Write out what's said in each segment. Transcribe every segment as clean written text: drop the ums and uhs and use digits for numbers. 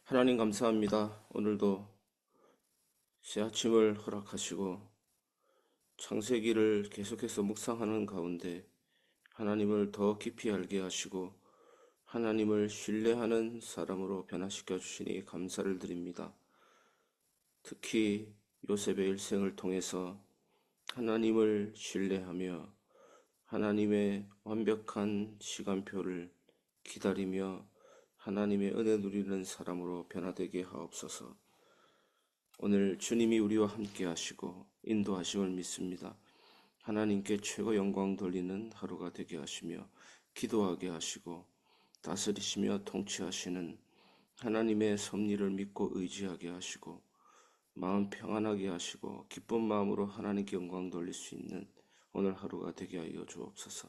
하나님 감사합니다. 오늘도 새 아침을 허락하시고 창세기를 계속해서 묵상하는 가운데 하나님을 더 깊이 알게 하시고 하나님을 신뢰하는 사람으로 변화시켜 주시니 감사를 드립니다. 특히 요셉의 일생을 통해서 하나님을 신뢰하며 하나님의 완벽한 시간표를 기다리며 하나님의 은혜 누리는 사람으로 변화되게 하옵소서. 오늘 주님이 우리와 함께 하시고 인도하심을 믿습니다. 하나님께 최고 영광 돌리는 하루가 되게 하시며 기도하게 하시고 다스리시며 통치하시는 하나님의 섭리를 믿고 의지하게 하시고 마음 평안하게 하시고 기쁜 마음으로 하나님께 영광 돌릴 수 있는 오늘 하루가 되게 하여 주옵소서.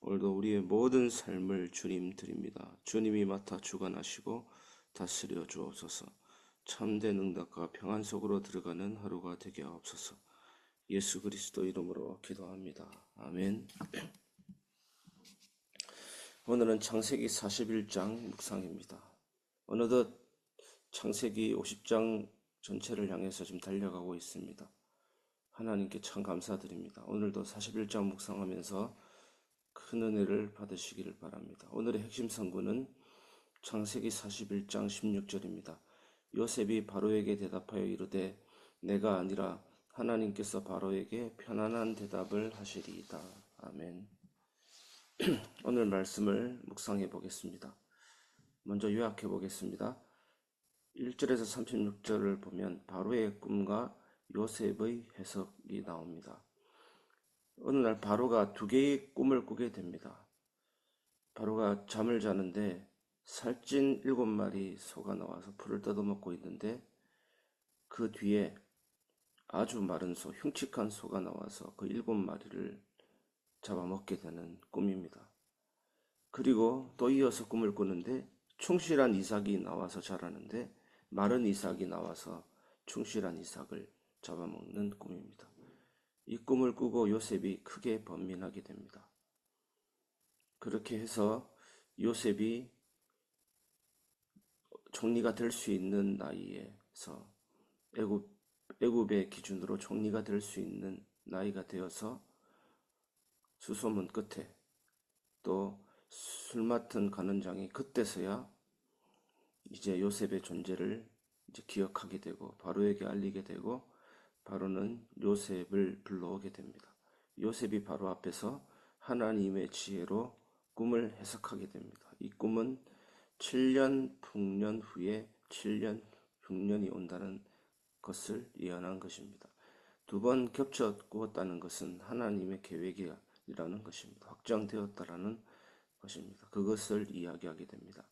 오늘도 우리의 모든 삶을 주님 드립니다. 주님이 맡아 주관하시고 다스려 주옵소서. 참된 응답과 평안 속으로 들어가는 하루가 되게 하옵소서. 예수 그리스도 이름으로 기도합니다. 아멘. 오늘은 창세기 41장 묵상입니다. 어느덧 창세기 50장 전체를 향해서 지금 달려가고 있습니다. 하나님께 참 감사드립니다. 오늘도 41장 묵상하면서 큰 은혜를 받으시기를 바랍니다. 오늘의 핵심 성구는 창세기 41장 16절입니다. 요셉이 바로에게 대답하여 이르되 내가 아니라 하나님께서 바로에게 편안한 대답을 하시리이다. 아멘. 오늘 말씀을 묵상해 보겠습니다. 먼저 요약해 보겠습니다. 1절에서 36절을 보면 바로의 꿈과 요셉의 해석이 나옵니다. 어느 날 바로가 두 개의 꿈을 꾸게 됩니다. 바로가 잠을 자는데 살찐 7마리 소가 나와서 풀을 뜯어먹고 있는데 그 뒤에 아주 마른 소, 흉측한 소가 나와서 그 7마리를 잡아먹게 되는 꿈입니다. 그리고 또 이어서 꿈을 꾸는데 충실한 이삭이 나와서 자라는데 마른 이삭이 나와서 충실한 이삭을 잡아먹는 꿈입니다. 이 꿈을 꾸고 요셉이 크게 번민하게 됩니다. 그렇게 해서 요셉이 총리가 될 수 있는 나이에서 애굽의 기준으로 총리가 될 수 있는 나이가 되어서 수소문 끝에 또 술 맡은 간원장이 그때서야 이제 요셉의 존재를 이제 기억하게 되고 바로에게 알리게 되고 바로는 요셉을 불러오게 됩니다. 요셉이 바로 앞에서 하나님의 지혜로 꿈을 해석하게 됩니다. 이 꿈은 7년 풍년 후에 7년 흉년이 온다는 것을 예언한 것입니다. 두 번 겹쳐 꾸었다는 것은 하나님의 계획이라는 것입니다. 확정되었다라는 것입니다. 그것을 이야기하게 됩니다.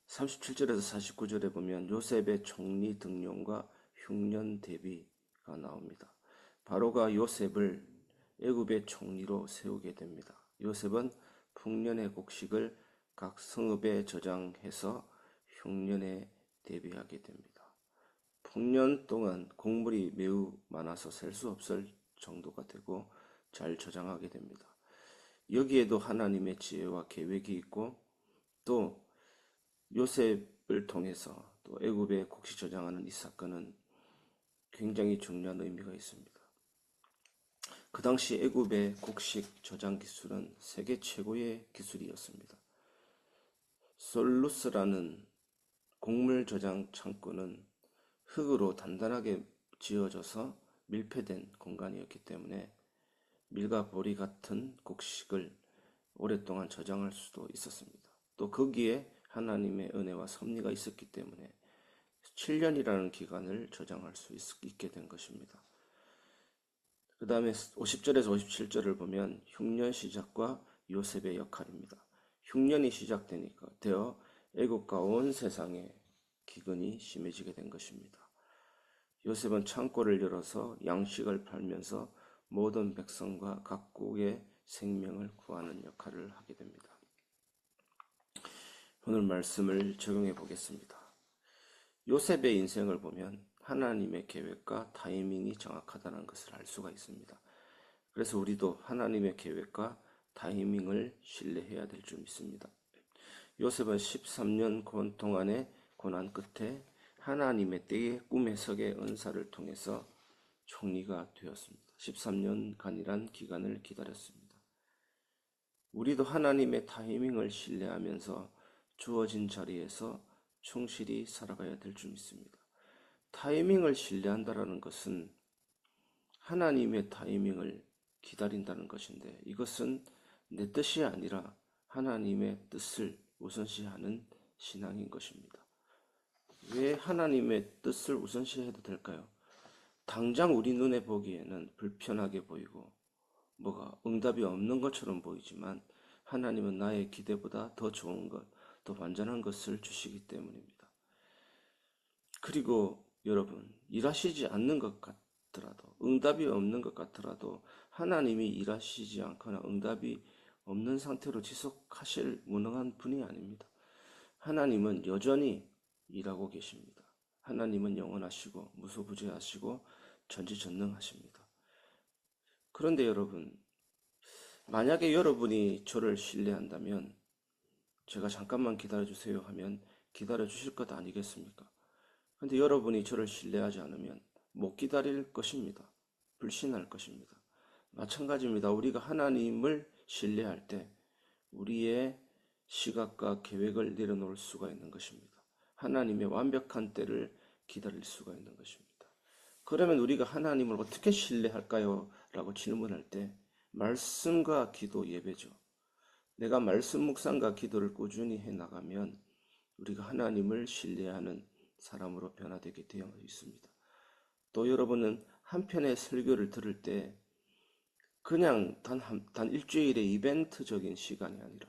37절에서 49절에 보면 요셉의 총리 등용과 흉년 대비가 나옵니다. 바로가 요셉을 애굽의 총리로 세우게 됩니다. 요셉은 풍년의 곡식을 각 성읍에 저장해서 흉년에 대비하게 됩니다. 풍년 동안 곡물이 매우 많아서 셀 수 없을 정도가 되고 잘 저장하게 됩니다. 여기에도 하나님의 지혜와 계획이 있고 또 요셉을 통해서 또 애굽에 곡식 저장하는 이 사건은 굉장히 중요한 의미가 있습니다. 그 당시 애굽의 곡식 저장 기술은 세계 최고의 기술이었습니다. 솔루스라는 곡물 저장 창고는 흙으로 단단하게 지어져서 밀폐된 공간이었기 때문에 밀과 보리 같은 곡식을 오랫동안 저장할 수도 있었습니다. 또 거기에 하나님의 은혜와 섭리가 있었기 때문에 7년이라는 기간을 저장할 수 있게 된 것입니다. 그 다음에 50절에서 57절을 보면 흉년 시작과 요셉의 역할입니다. 흉년이 시작되어 애국과 온 세상에 기근이 심해지게 된 것입니다. 요셉은 창고를 열어서 양식을 팔면서 모든 백성과 각국의 생명을 구하는 역할을 하게 됩니다. 오늘 말씀을 적용해 보겠습니다. 요셉의 인생을 보면 하나님의 계획과 타이밍이 정확하다는 것을 알 수가 있습니다. 그래서 우리도 하나님의 계획과 타이밍을 신뢰해야 될 줄 믿습니다. 요셉은 13년 동안의 고난 끝에 하나님의 때에 꿈의 석의 은사를 통해서 총리가 되었습니다. 13년간이란 기간을 기다렸습니다. 우리도 하나님의 타이밍을 신뢰하면서 주어진 자리에서 충실히 살아가야 될 줄 믿습니다. 타이밍을 신뢰한다는 것은 하나님의 타이밍을 기다린다는 것인데, 이것은 내 뜻이 아니라 하나님의 뜻을 우선시하는 신앙인 것입니다. 왜 하나님의 뜻을 우선시해도 될까요? 당장 우리 눈에 보기에는 불편하게 보이고 뭐가 응답이 없는 것처럼 보이지만, 하나님은 나의 기대보다 더 좋은 것, 더 완전한 것을 주시기 때문입니다. 그리고 여러분, 일하시지 않는 것 같더라도, 응답이 없는 것 같더라도 하나님이 일하시지 않거나 응답이 없는 상태로 지속하실 무능한 분이 아닙니다. 하나님은 여전히 일하고 계십니다. 하나님은 영원하시고 무소부재하시고 전지전능하십니다. 그런데 여러분, 만약에 여러분이 저를 신뢰한다면 제가 잠깐만 기다려주세요 하면 기다려주실 것 아니겠습니까? 그런데 여러분이 저를 신뢰하지 않으면 못 기다릴 것입니다. 불신할 것입니다. 마찬가지입니다. 우리가 하나님을 신뢰할 때 우리의 시각과 계획을 내려놓을 수가 있는 것입니다. 하나님의 완벽한 때를 기다릴 수가 있는 것입니다. 그러면 우리가 하나님을 어떻게 신뢰할까요? 라고 질문할 때 말씀과 기도, 예배죠. 내가 말씀 묵상과 기도를 꾸준히 해나가면 우리가 하나님을 신뢰하는 사람으로 변화되게 되어 있습니다. 또 여러분은 한 편의 설교를 들을 때 그냥 단 일주일의 이벤트적인 시간이 아니라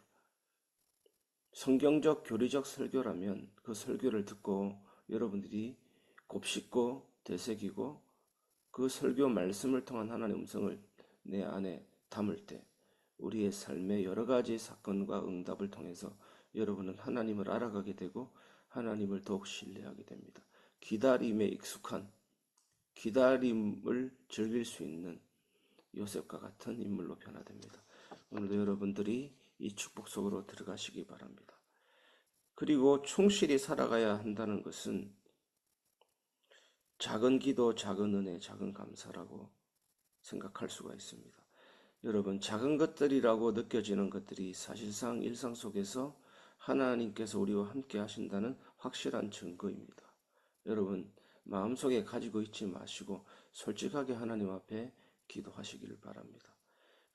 성경적 교리적 설교라면 그 설교를 듣고 여러분들이 곱씹고 되새기고 그 설교 말씀을 통한 하나님의 음성을 내 안에 담을 때 우리의 삶의 여러 가지 사건과 응답을 통해서 여러분은 하나님을 알아가게 되고 하나님을 더욱 신뢰하게 됩니다. 기다림에 익숙한, 기다림을 즐길 수 있는 요셉과 같은 인물로 변화됩니다. 오늘도 여러분들이 이 축복 속으로 들어가시기 바랍니다. 그리고 충실히 살아가야 한다는 것은 작은 기도, 작은 은혜, 작은 감사라고 생각할 수가 있습니다. 여러분, 작은 것들이라고 느껴지는 것들이 사실상 일상 속에서 하나님께서 우리와 함께 하신다는 확실한 증거입니다. 여러분, 마음속에 가지고 있지 마시고 솔직하게 하나님 앞에 기도하시기를 바랍니다.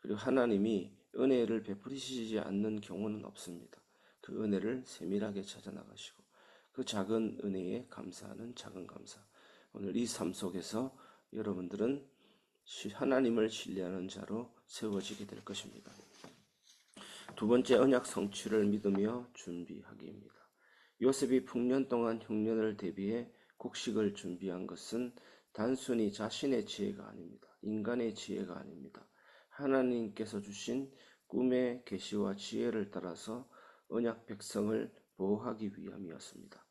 그리고 하나님이 은혜를 베푸시지 않는 경우는 없습니다. 그 은혜를 세밀하게 찾아 나가시고 그 작은 은혜에 감사하는 작은 감사. 오늘 이 삶 속에서 여러분들은 하나님을 신뢰하는 자로 세워지게 될 것입니다. 두 번째, 언약 성취를 믿으며 준비하기입니다. 요셉이 풍년 동안 흉년을 대비해 곡식을 준비한 것은 단순히 자신의 지혜가 아닙니다. 인간의 지혜가 아닙니다. 하나님께서 주신 꿈의 계시와 지혜를 따라서 언약 백성을 보호하기 위함이었습니다.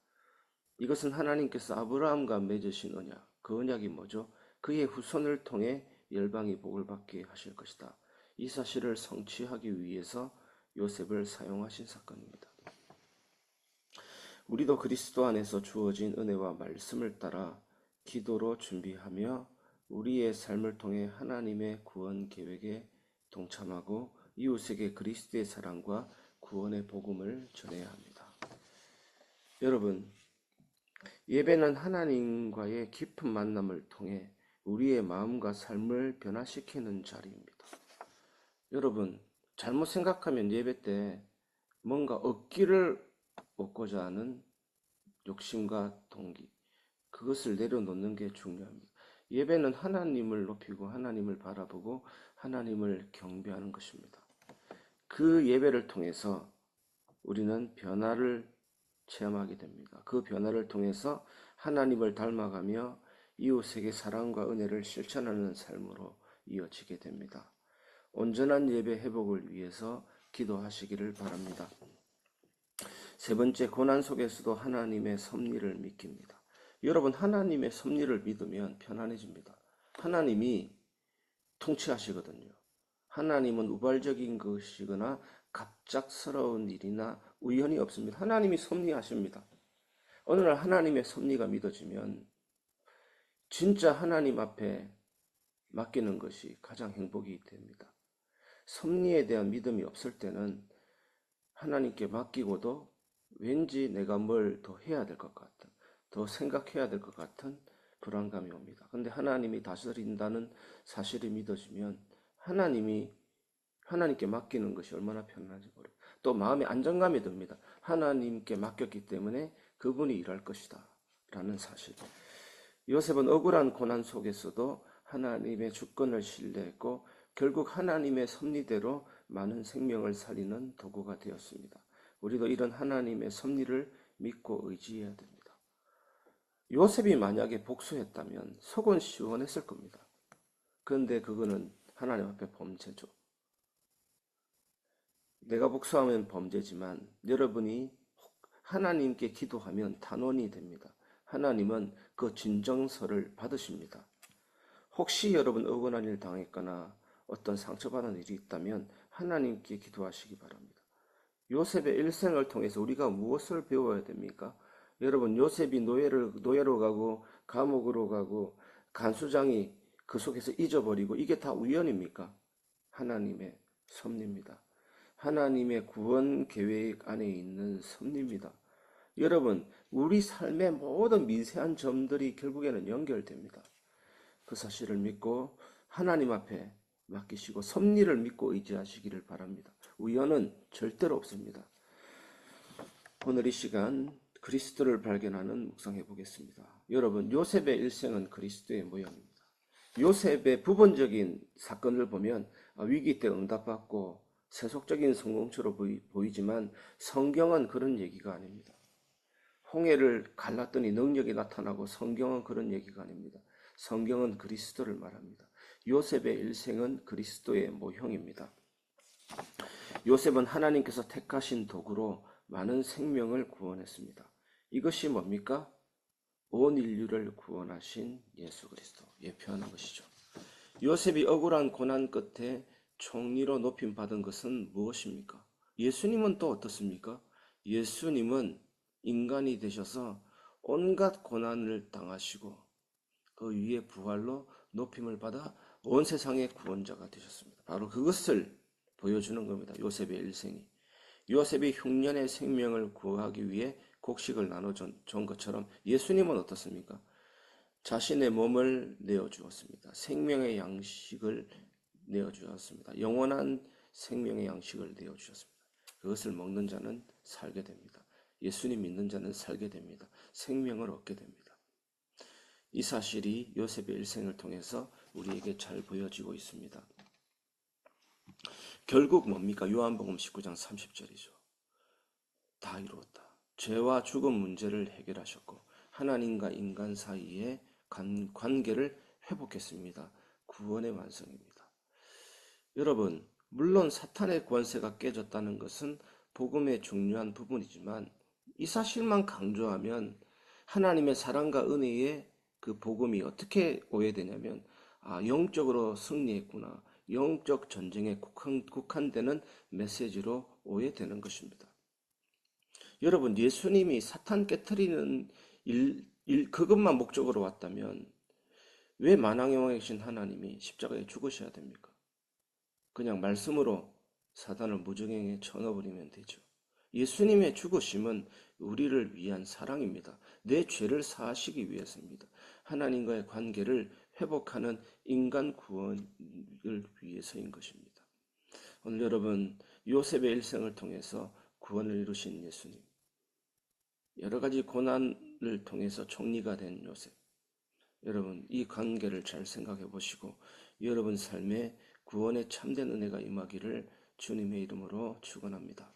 이것은 하나님께서 아브라함과 맺으신 언약, 그 언약이 뭐죠? 그의 후손을 통해 열방이 복을 받게 하실 것이다. 이 사실을 성취하기 위해서 요셉을 사용하신 사건입니다. 우리도 그리스도 안에서 주어진 은혜와 말씀을 따라 기도로 준비하며 우리의 삶을 통해 하나님의 구원 계획에 동참하고 이웃에게 그리스도의 사랑과 구원의 복음을 전해야 합니다. 여러분, 예배는 하나님과의 깊은 만남을 통해 우리의 마음과 삶을 변화시키는 자리입니다. 여러분, 잘못 생각하면 예배 때 뭔가 얻기를 얻고자 하는 욕심과 동기, 그것을 내려놓는 게 중요합니다. 예배는 하나님을 높이고 하나님을 바라보고 하나님을 경배하는 것입니다. 그 예배를 통해서 우리는 변화를 체험하게 됩니다. 그 변화를 통해서 하나님을 닮아가며 이웃에게 사랑과 은혜를 실천하는 삶으로 이어지게 됩니다. 온전한 예배 회복을 위해서 기도하시기를 바랍니다. 세 번째, 고난 속에서도 하나님의 섭리를 믿깁니다. 여러분, 하나님의 섭리를 믿으면 편안해집니다. 하나님이 통치하시거든요. 하나님은 우발적인 것이거나 갑작스러운 일이나 우연이 없습니다. 하나님이 섭리하십니다. 어느 날 하나님의 섭리가 믿어지면 진짜 하나님 앞에 맡기는 것이 가장 행복이 됩니다. 섭리에 대한 믿음이 없을 때는 하나님께 맡기고도 왠지 내가 뭘 더 해야 될 것 같은, 더 생각해야 될 것 같은 불안감이 옵니다. 근데 하나님이 다스린다는 사실이 믿어지면 하나님께 맡기는 것이 얼마나 편한지 모르고 또 마음의 안정감이 듭니다. 하나님께 맡겼기 때문에 그분이 일할 것이다 라는 사실. 요셉은 억울한 고난 속에서도 하나님의 주권을 신뢰했고 결국 하나님의 섭리대로 많은 생명을 살리는 도구가 되었습니다. 우리도 이런 하나님의 섭리를 믿고 의지해야 됩니다. 요셉이 만약에 복수했다면 속은 시원했을 겁니다. 그런데 그거는 하나님 앞에 범죄죠. 내가 복수하면 범죄지만 여러분이 하나님께 기도하면 단원이 됩니다. 하나님은 그 진정서를 받으십니다. 혹시 여러분 억울한 일 당했거나 어떤 상처받은 일이 있다면 하나님께 기도하시기 바랍니다. 요셉의 일생을 통해서 우리가 무엇을 배워야 됩니까? 여러분, 요셉이 노예로 가고 감옥으로 가고 간수장이 그 속에서 잊어버리고 이게 다 우연입니까? 하나님의 섭리입니다. 하나님의 구원 계획 안에 있는 섭리입니다. 여러분, 우리 삶의 모든 미세한 점들이 결국에는 연결됩니다. 그 사실을 믿고 하나님 앞에 맡기시고 섭리를 믿고 의지하시기를 바랍니다. 우연은 절대로 없습니다. 오늘 이 시간 그리스도를 발견하는 묵상해 보겠습니다. 여러분, 요셉의 일생은 그리스도의 모형입니다. 요셉의 부분적인 사건을 보면 위기 때 응답받고 세속적인 성공처럼 보이지만 성경은 그런 얘기가 아닙니다. 홍해를 갈랐더니 능력이 나타나고 성경은 그런 얘기가 아닙니다. 성경은 그리스도를 말합니다. 요셉의 일생은 그리스도의 모형입니다. 요셉은 하나님께서 택하신 도구로 많은 생명을 구원했습니다. 이것이 뭡니까? 온 인류를 구원하신 예수 그리스도 예표하는 것이죠. 요셉이 억울한 고난 끝에 총리로 높임 받은 것은 무엇입니까? 예수님은 또 어떻습니까? 예수님은 인간이 되셔서 온갖 고난을 당하시고 그 위에 부활로 높임을 받아 온 세상의 구원자가 되셨습니다. 바로 그것을 보여주는 겁니다. 요셉의 일생이. 요셉이 흉년의 생명을 구하기 위해 곡식을 나눠준 것처럼 예수님은 어떻습니까? 자신의 몸을 내어주었습니다. 생명의 양식을 내어주었습니다. 영원한 생명의 양식을 내어주셨습니다. 그것을 먹는 자는 살게 됩니다. 예수님 믿는 자는 살게 됩니다. 생명을 얻게 됩니다. 이 사실이 요셉의 일생을 통해서 우리에게 잘 보여지고 있습니다. 결국 뭡니까? 요한복음 19장 30절이죠. 다 이루었다. 죄와 죽음 문제를 해결하셨고 하나님과 인간 사이의 관계를 회복했습니다. 구원의 완성입니다. 여러분, 물론 사탄의 권세가 깨졌다는 것은 복음의 중요한 부분이지만 이 사실만 강조하면 하나님의 사랑과 은혜의 그 복음이 어떻게 오해되냐면 영적으로 승리했구나. 영적 전쟁에 국한되는 메시지로 오해되는 것입니다. 여러분, 예수님이 사탄 깨트리는 그것만 목적으로 왔다면 왜 만왕의 왕이신 하나님이 십자가에 죽으셔야 됩니까? 그냥 말씀으로 사단을 무정행에 쳐넣어버리면 되죠. 예수님의 죽으심은 우리를 위한 사랑입니다. 내 죄를 사하시기 위해서입니다. 하나님과의 관계를 회복하는 인간 구원을 위해서인 것입니다. 오늘 여러분, 요셉의 일생을 통해서 구원을 이루신 예수님, 여러 가지 고난을 통해서 총리가 된 요셉, 여러분 이 관계를 잘 생각해 보시고 여러분 삶에 구원의 참된 은혜가 임하기를 주님의 이름으로 축원합니다.